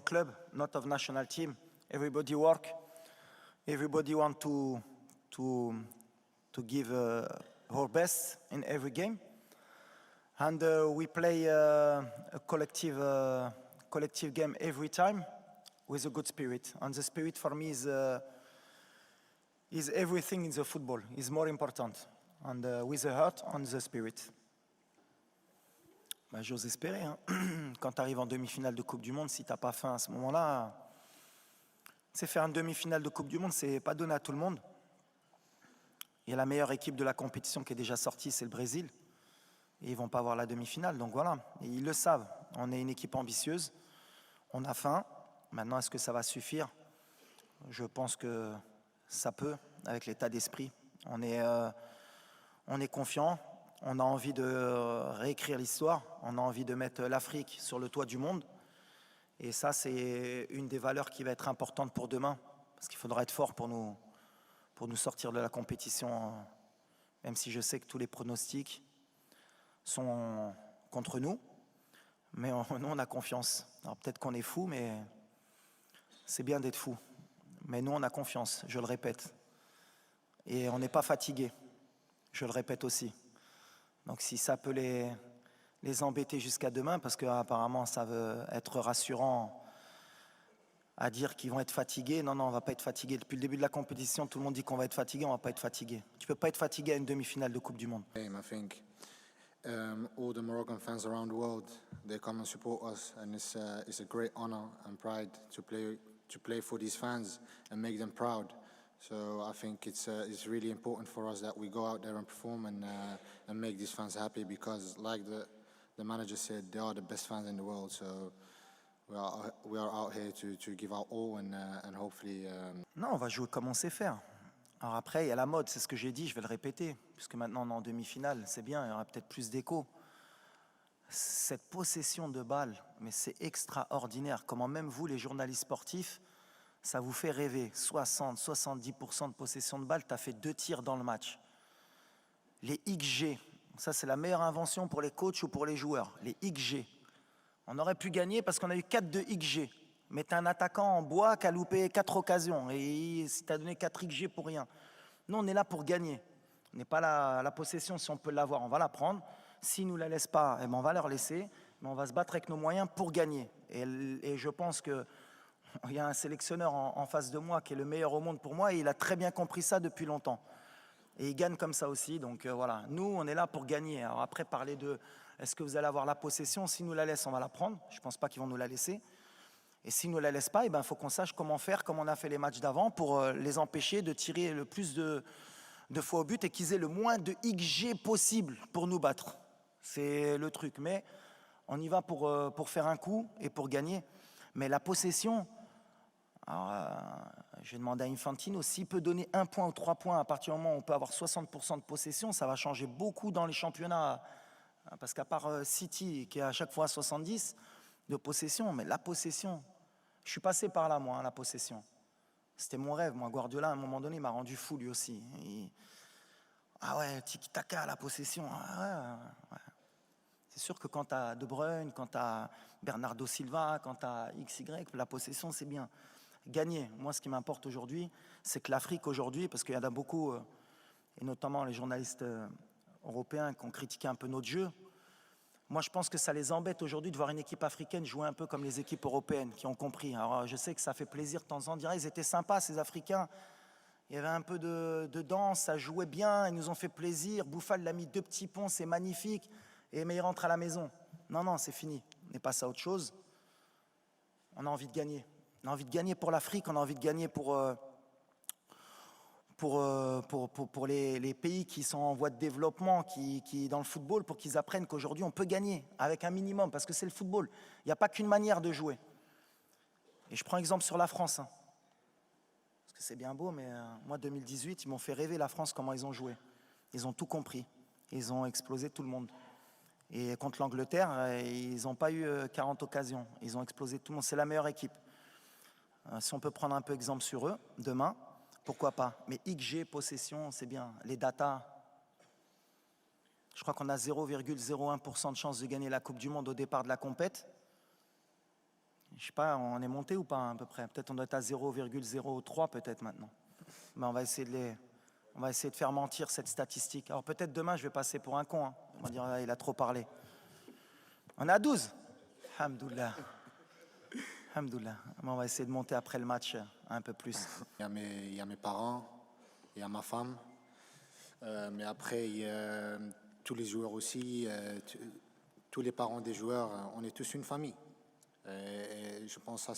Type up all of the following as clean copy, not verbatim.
club, not of national team. Everybody work. Everybody want to give our best in every game. And we play a collective game every time with a good spirit. And the spirit for me is everything in the football. Is more important. And with the heart and the spirit. Ben, j'ose espérer. Hein. Quand tu arrives en demi-finale de Coupe du Monde, si tu n'as pas faim à ce moment-là, c'est faire une demi-finale de Coupe du Monde, c'est pas donné à tout le monde. Il y a la meilleure équipe de la compétition qui est déjà sortie, c'est le Brésil. Et ils ne vont pas avoir la demi-finale, donc voilà. Et ils le savent. On est une équipe ambitieuse. On a faim. Maintenant, est-ce que ça va suffire? Je pense que ça peut, avec l'état d'esprit. On est confiant. On a envie de réécrire l'histoire. On a envie de mettre l'Afrique sur le toit du monde. Et ça, c'est une des valeurs qui va être importante pour demain. Parce qu'il faudra être fort pour nous sortir de la compétition. Même si je sais que tous les pronostics sont contre nous. Mais nous, on a confiance. Alors peut-être qu'on est fou, mais c'est bien d'être fou. Mais nous, on a confiance, je le répète. Et on n'est pas fatigué. Je le répète aussi. Donc si ça peut les embêter jusqu'à demain, parce qu'apparemment ça veut être rassurant à dire qu'ils vont être fatigués. Non, on ne va pas être fatigué. Depuis le début de la compétition, tout le monde dit qu'on va être fatigué, on ne va pas être fatigué. Tu ne peux pas être fatigué à une demi-finale de Coupe du Monde. I think all the Moroccan fans around the world, they come and support us, and it's a great honor and pride to play for these fans and make them proud. So I think it's really important for us that we go out there and perform and make these fans happy, because like the manager said, they are the best fans in the world. So we are out here to give our all and hopefully. Non, on va jouer comme on sait faire. Alors après, il y a la mode, c'est ce que j'ai dit, je vais le répéter, puisque maintenant on est en demi-finale, c'est bien, il y aura peut-être plus d'écho. Cette possession de balle, mais c'est extraordinaire. Comment même vous, les journalistes sportifs, ça vous fait rêver. 60-70% de possession de balle, tu as fait 2 tirs dans le match. Les XG, ça c'est la meilleure invention pour les coachs ou pour les joueurs. Les XG. On aurait pu gagner parce qu'on a eu 4 de XG. Mais tu as un attaquant en bois qui a loupé 4 occasions. Et tu as donné 4 XG pour rien. Nous, on est là pour gagner. On n'est pas là, la possession, si on peut l'avoir, on va la prendre. S'ils ne nous la laissent pas, eh ben on va leur laisser. Mais on va se battre avec nos moyens pour gagner. Et je pense que il y a un sélectionneur en face de moi qui est le meilleur au monde pour moi et il a très bien compris ça depuis longtemps. Et il gagne comme ça aussi, donc voilà. Nous, on est là pour gagner. Alors après, parler de est-ce que vous allez avoir la possession? S'ils nous la laissent, on va la prendre. Je ne pense pas qu'ils vont nous la laisser. Et s'ils ne nous la laissent pas, il faut qu'on sache comment faire, comme on a fait les matchs d'avant, pour les empêcher de tirer le plus de fois au but et qu'ils aient le moins de XG possible pour nous battre. C'est le truc. Mais on y va pour faire un coup et pour gagner. Mais la possession... Alors, j'ai demandé à Infantino s'il peut donner 1 point ou 3 points à partir du moment où on peut avoir 60% de possession, ça va changer beaucoup dans les championnats. Parce qu'à part City, qui est à chaque fois à 70 de possession, mais la possession, je suis passé par là, moi, la possession. C'était mon rêve, moi. Guardiola, à un moment donné, m'a rendu fou, lui aussi. Ah ouais, tiki-taka, la possession. Ah ouais. C'est sûr que quand tu as De Bruyne, quand tu as Bernardo Silva, quand tu as XY, la possession, c'est bien. Gagner. Moi, ce qui m'importe aujourd'hui, c'est que l'Afrique aujourd'hui, parce qu'il y en a beaucoup, et notamment les journalistes européens qui ont critiqué un peu notre jeu, moi, je pense que ça les embête aujourd'hui de voir une équipe africaine jouer un peu comme les équipes européennes qui ont compris. Alors, je sais que ça fait plaisir de temps en temps. Ils étaient sympas, ces Africains. Il y avait un peu de danse, ça jouait bien, ils nous ont fait plaisir. Bouffal l'a mis 2 petits ponts, c'est magnifique. Mais il rentre à la maison. Non, c'est fini. On est passé à autre chose. On a envie de gagner. On a envie de gagner pour l'Afrique, on a envie de gagner pour les pays qui sont en voie de développement, qui dans le football, pour qu'ils apprennent qu'aujourd'hui on peut gagner avec un minimum, parce que c'est le football. Il n'y a pas qu'une manière de jouer. Et je prends exemple sur la France. Parce que c'est bien beau, mais moi 2018, ils m'ont fait rêver la France, comment ils ont joué. Ils ont tout compris. Ils ont explosé tout le monde. Et contre l'Angleterre, ils n'ont pas eu 40 occasions. Ils ont explosé tout le monde. C'est la meilleure équipe. Si on peut prendre un peu exemple sur eux, demain, pourquoi pas. Mais XG, possession, c'est bien. Les datas, je crois qu'on a 0,01% de chance de gagner la Coupe du Monde au départ de la compète. Je sais pas, on est monté ou pas à peu près? Peut-être on doit être à 0,03 peut-être maintenant. Mais on va essayer de faire mentir cette statistique. Alors peut-être demain je vais passer pour un con. Hein. On va dire ah, il a trop parlé. On est à 12. Alhamdoulilah. Alhamdoulilah. Mais on va essayer de monter après le match un peu plus. Il y a mes parents, il y a ma femme, mais après il y a tous les joueurs aussi, tous les parents des joueurs, on est tous une famille. Et je pense que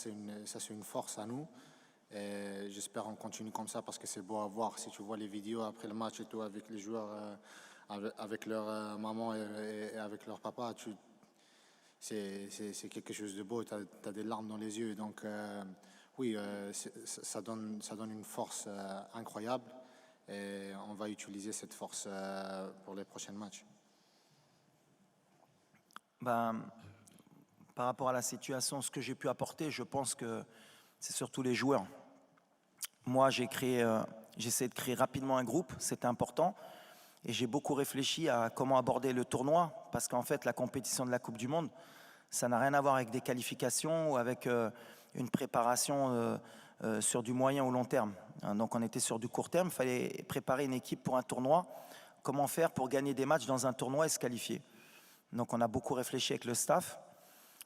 ça c'est une force à nous. Et j'espère qu'on continue comme ça parce que c'est beau à voir. Si tu vois les vidéos après le match et tout avec les joueurs, avec leur maman et avec leur papa, c'est quelque chose de beau. Tu as des larmes dans les yeux. Donc oui, ça donne une force incroyable. Et on va utiliser cette force pour les prochains matchs. Ben, par rapport à la situation, ce que j'ai pu apporter, je pense que c'est surtout les joueurs. Moi, j'ai essayé de créer rapidement un groupe, c'était important. Et j'ai beaucoup réfléchi à comment aborder le tournoi, parce qu'en fait, la compétition de la Coupe du Monde, ça n'a rien à voir avec des qualifications ou avec une préparation sur du moyen ou long terme. Donc on était sur du court terme, il fallait préparer une équipe pour un tournoi. Comment faire pour gagner des matchs dans un tournoi et se qualifier? Donc on a beaucoup réfléchi avec le staff.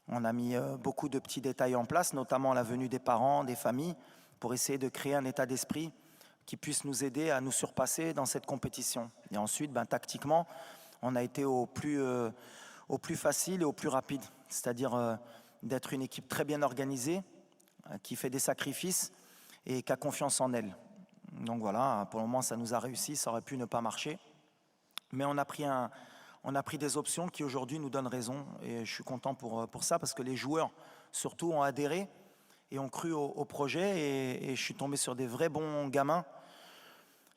On a mis beaucoup de petits détails en place, notamment la venue des parents, des familles, pour essayer de créer un état d'esprit qui puisse nous aider à nous surpasser dans cette compétition. Et ensuite, tactiquement, on a été au plus facile et au plus rapide, c'est-à-dire d'être une équipe très bien organisée, qui fait des sacrifices et qui a confiance en elle. Donc voilà, pour le moment, ça nous a réussi, ça aurait pu ne pas marcher. Mais on a pris des options qui aujourd'hui nous donnent raison et je suis content pour ça parce que les joueurs surtout ont adhéré et ont cru au projet et je suis tombé sur des vrais bons gamins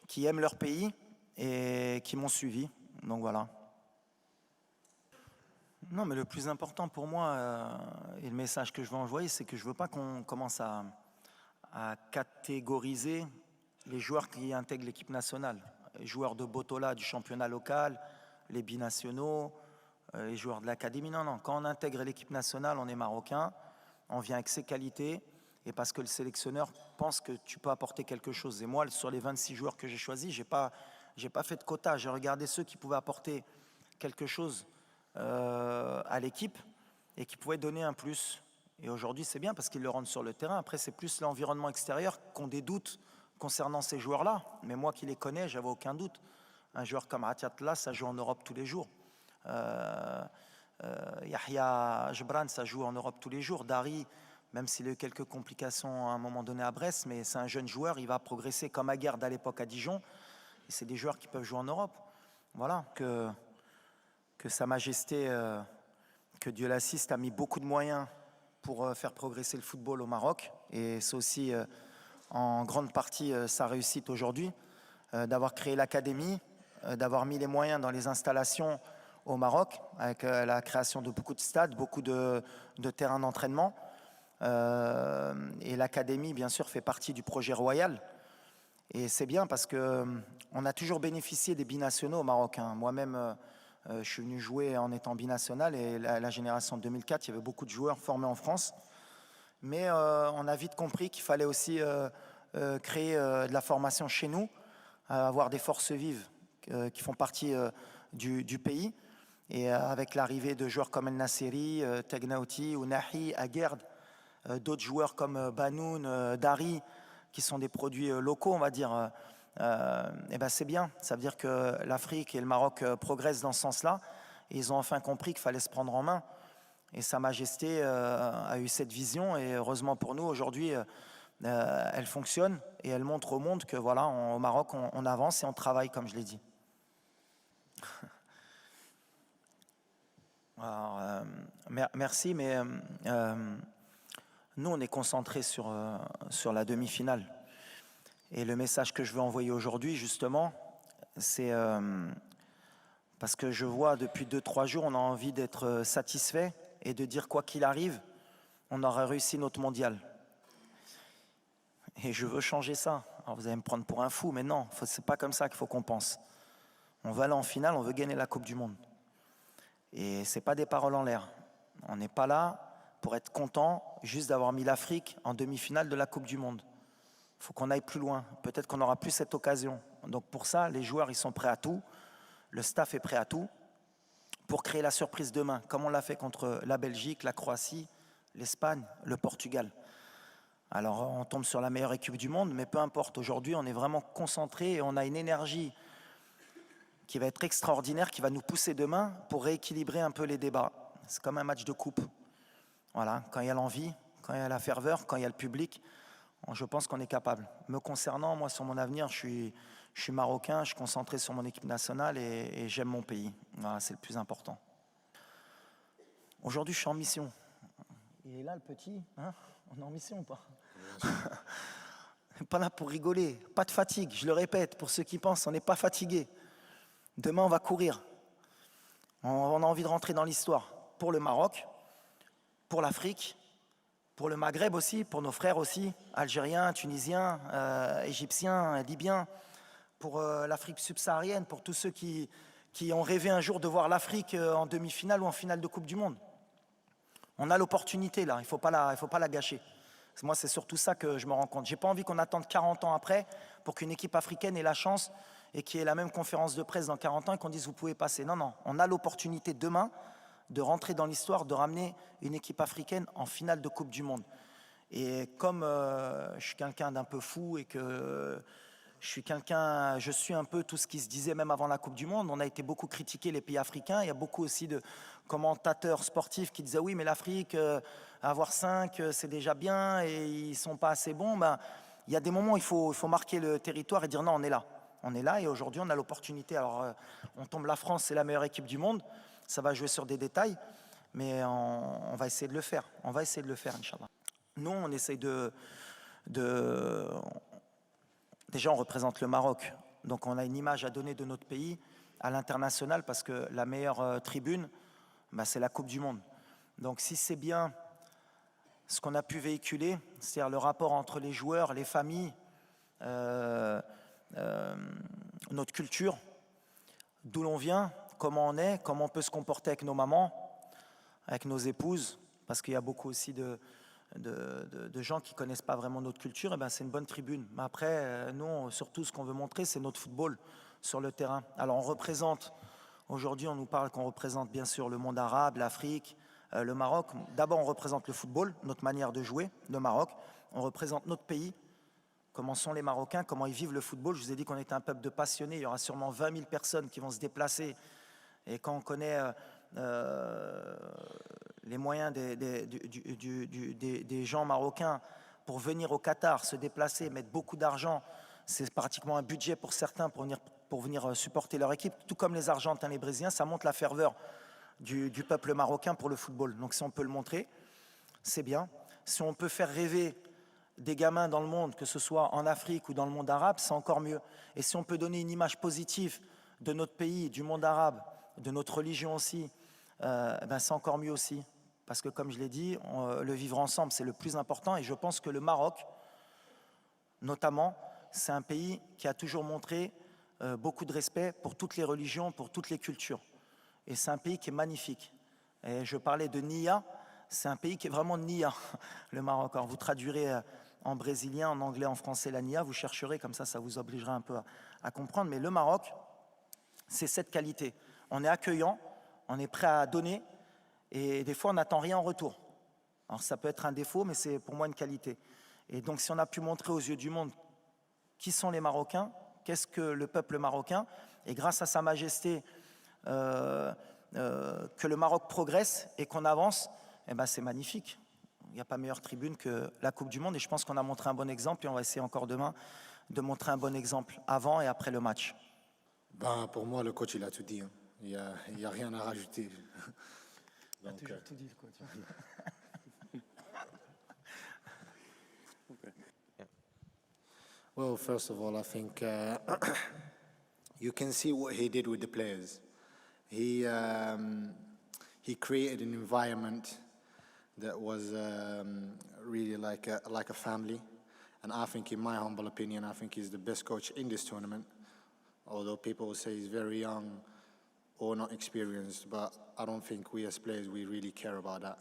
qui aiment leur pays et qui m'ont suivi. Donc voilà. Non, mais le plus important pour moi et le message que je veux envoyer, c'est que je ne veux pas qu'on commence à catégoriser les joueurs qui intègrent l'équipe nationale. Les joueurs de Botola du championnat local, les binationaux, les joueurs de l'académie. Non, non, quand on intègre l'équipe nationale, on est marocain, on vient avec ses qualités et parce que le sélectionneur pense que tu peux apporter quelque chose. Et moi, sur les 26 joueurs que j'ai choisis, j'ai pas fait de quota. J'ai regardé ceux qui pouvaient apporter quelque chose à l'équipe et qui pouvaient donner un plus. Et aujourd'hui, c'est bien parce qu'ils le rendent sur le terrain. Après, c'est plus l'environnement extérieur qu'on des doutes concernant ces joueurs-là. Mais moi qui les connais, j'avais aucun doute. Un joueur comme Atiatla, ça joue en Europe tous les jours. Yahya Jebran, ça joue en Europe tous les jours. Dari, même s'il a eu quelques complications à un moment donné à Brest, mais c'est un jeune joueur, il va progresser comme Aguerd à l'époque à Dijon. Et c'est des joueurs qui peuvent jouer en Europe. Voilà, que Sa Majesté, que Dieu l'assiste, a mis beaucoup de moyens pour faire progresser le football au Maroc. Et c'est aussi en grande partie sa réussite aujourd'hui, d'avoir créé l'académie, d'avoir mis les moyens dans les installations au Maroc, avec la création de beaucoup de stades, beaucoup de terrains d'entraînement. Et l'académie, bien sûr, fait partie du projet royal. Et c'est bien parce qu'on a toujours bénéficié des binationaux au Maroc. Hein. Moi-même, je suis venu jouer en étant binational et la génération de 2004, il y avait beaucoup de joueurs formés en France. Mais on a vite compris qu'il fallait aussi créer de la formation chez nous, avoir des forces vives qui font partie du pays. Et avec l'arrivée de joueurs comme El Nasseri, Tegnaouti, Ounahi, Aguerd, d'autres joueurs comme Banoun, Dari, qui sont des produits locaux, on va dire, et ben c'est bien. Ça veut dire que l'Afrique et le Maroc progressent dans ce sens-là. Et ils ont enfin compris qu'il fallait se prendre en main. Et Sa Majesté a eu cette vision. Et heureusement pour nous, aujourd'hui, elle fonctionne. Et elle montre au monde que voilà, au Maroc, on avance et on travaille, comme je l'ai dit. Alors, merci, mais nous, on est concentrés sur la demi-finale. Et le message que je veux envoyer aujourd'hui, justement, c'est parce que je vois depuis 2-3 jours, on a envie d'être satisfait et de dire quoi qu'il arrive, on aura réussi notre mondial. Et je veux changer ça. Alors vous allez me prendre pour un fou, mais non, c'est pas comme ça qu'il faut qu'on pense. On va aller en finale, on veut gagner la Coupe du Monde. Et c'est pas des paroles en l'air. On n'est pas là pour être content juste d'avoir mis l'Afrique en demi-finale de la Coupe du Monde. Il faut qu'on aille plus loin. Peut-être qu'on n'aura plus cette occasion. Donc pour ça, les joueurs, ils sont prêts à tout. Le staff est prêt à tout pour créer la surprise demain, comme on l'a fait contre la Belgique, la Croatie, l'Espagne, le Portugal. Alors on tombe sur la meilleure équipe du monde, mais peu importe. Aujourd'hui, on est vraiment concentré et on a une énergie qui va être extraordinaire, qui va nous pousser demain pour rééquilibrer un peu les débats. C'est comme un match de coupe. Voilà, quand il y a l'envie, quand il y a la ferveur, quand il y a le public, je pense qu'on est capable. Me concernant, moi, sur mon avenir, je suis marocain, je suis concentré sur mon équipe nationale et j'aime mon pays. Voilà, c'est le plus important. Aujourd'hui, je suis en mission. Il est là, le petit, hein? On est en mission ou pas? Pas là pour rigoler, pas de fatigue, je le répète, pour ceux qui pensent, on n'est pas fatigué. Demain, on va courir. On a envie de rentrer dans l'histoire pour le Maroc, pour l'Afrique, pour le Maghreb aussi, pour nos frères aussi, algériens, tunisiens, égyptiens, libyens, pour l'Afrique subsaharienne, pour tous ceux qui ont rêvé un jour de voir l'Afrique en demi-finale ou en finale de Coupe du Monde. On a l'opportunité là, il ne faut pas la gâcher. Moi, c'est surtout ça que je me rends compte. Je n'ai pas envie qu'on attende 40 ans après pour qu'une équipe africaine ait la chance et qu'il y ait la même conférence de presse dans 40 ans et qu'on dise vous pouvez passer. Non, non, on a l'opportunité demain de rentrer dans l'histoire, de ramener une équipe africaine en finale de Coupe du Monde. Et comme je suis quelqu'un d'un peu fou et que je suis un peu tout ce qui se disait même avant la Coupe du Monde, on a été beaucoup critiqué les pays africains, il y a beaucoup aussi de commentateurs sportifs qui disaient oui mais l'Afrique, avoir 5 c'est déjà bien et ils ne sont pas assez bons. Ben, il y a des moments où il faut marquer le territoire et dire non, on est là et aujourd'hui on a l'opportunité. Alors on tombe, la France c'est la meilleure équipe du monde, ça va jouer sur des détails, mais on va essayer de le faire, Inch'Allah. Nous on essaye déjà on représente le Maroc, donc on a une image à donner de notre pays à l'international parce que la meilleure tribune, ben, c'est la Coupe du Monde. Donc si c'est bien ce qu'on a pu véhiculer, c'est-à-dire le rapport entre les joueurs, les familles, notre culture, d'où l'on vient, comment on est, comment on peut se comporter avec nos mamans, avec nos épouses, parce qu'il y a beaucoup aussi de gens qui ne connaissent pas vraiment notre culture, et ben c'est une bonne tribune. Mais après, nous, surtout ce qu'on veut montrer, c'est notre football sur le terrain. Alors on représente, aujourd'hui on nous parle qu'on représente bien sûr le monde arabe, l'Afrique, le Maroc. D'abord on représente le football, notre manière de jouer, le Maroc. On représente notre pays, comment sont les Marocains, comment ils vivent le football. Je vous ai dit qu'on était un peuple de passionnés, il y aura sûrement 20 000 personnes qui vont se déplacer. Et quand on connaît les moyens des gens marocains pour venir au Qatar, se déplacer, mettre beaucoup d'argent, c'est pratiquement un budget pour certains pour venir supporter leur équipe, tout comme les Argentins, les Brésiliens, ça montre la ferveur du peuple marocain pour le football. Donc si on peut le montrer, c'est bien. Si on peut faire rêver des gamins dans le monde, que ce soit en Afrique ou dans le monde arabe, c'est encore mieux. Et si on peut donner une image positive de notre pays, du monde arabe, de notre religion aussi, ben c'est encore mieux aussi. Parce que comme je l'ai dit, le vivre ensemble, c'est le plus important. Et je pense que le Maroc, notamment, c'est un pays qui a toujours montré beaucoup de respect pour toutes les religions, pour toutes les cultures. Et c'est un pays qui est magnifique. Et je parlais de Nia, c'est un pays qui est vraiment Nia, le Maroc. Alors vous traduirez en brésilien, en anglais, en français la Nia, vous chercherez, comme ça vous obligera un peu à comprendre. Mais le Maroc, c'est cette qualité. On est accueillant, on est prêt à donner, et des fois on n'attend rien en retour. Alors ça peut être un défaut, mais c'est pour moi une qualité. Et donc si on a pu montrer aux yeux du monde qui sont les Marocains, qu'est-ce que le peuple marocain, et grâce à Sa Majesté, que le Maroc progresse et qu'on avance, eh ben c'est magnifique. Il n'y a pas meilleure tribune que la Coupe du Monde, et je pense qu'on a montré un bon exemple, et on va essayer encore demain de montrer un bon exemple avant et après le match. Ben, pour moi, le coach, il a tout dit. Hein. Il y a rien à rajouter. Donc, il a toujours tout dit, le coach. Well, first of all, I think you can see what he did with the players. He created an environment that was really like a family, and I think, in my humble opinion, I think he's the best coach in this tournament. Although people will say he's very young or not experienced, but I don't think we as players, we really care about that.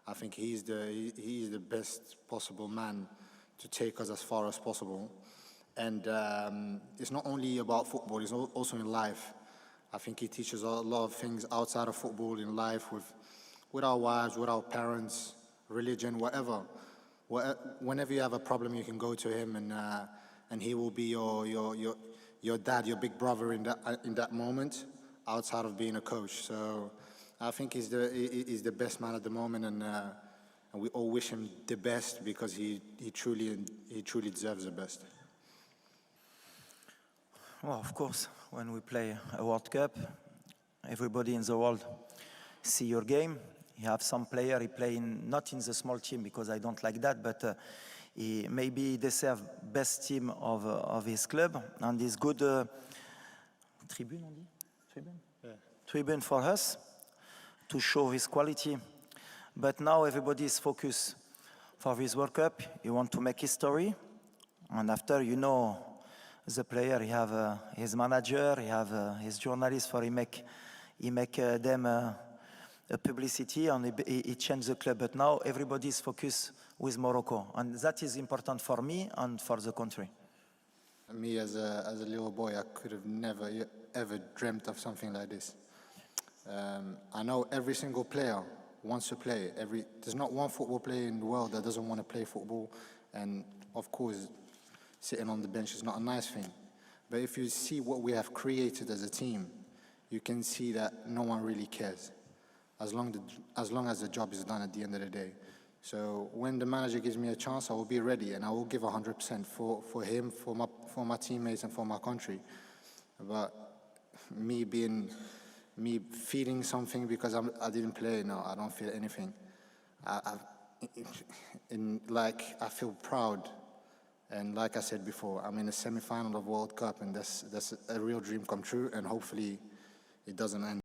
I think he is the best possible man to take us as far as possible. And it's not only about football, it's also in life. I think he teaches a lot of things outside of football in life with our wives, with our parents, religion, whatever. Whenever you have a problem, you can go to him, and he will be your dad, your big brother in that moment, outside of being a coach. So I think he's the best man at the moment, and we all wish him the best because he truly deserves the best. Well, of course, when we play a World Cup, everybody in the world see your game. You have some player, he play not in the small team because I don't like that, but maybe they serve best team of his club, and he's good tribune, on dit? Tribune? Yeah. Tribune for us to show his quality. But now everybody is focused for this World Cup. You want to make history, and after, you know, the player, he have his manager, he have his journalists, for he make them a publicity, and he change the club. But now everybody is focused with Morocco, and that is important for me and for the country. Me as a little boy, I could have never ever dreamt of something like this. I know every single player wants to play. There's not one football player in the world that doesn't want to play football, and of course, sitting on the bench is not a nice thing. But if you see what we have created as a team, you can see that no one really cares, as long as the job is done at the end of the day. So when the manager gives me a chance, I will be ready, and I will give 100% for him, for my teammates, and for my country. But me feeling something because I didn't play, no, I don't feel anything. I feel proud. And like I said before, I'm in the semi-final of World Cup, and that's a real dream come true, and hopefully it doesn't end.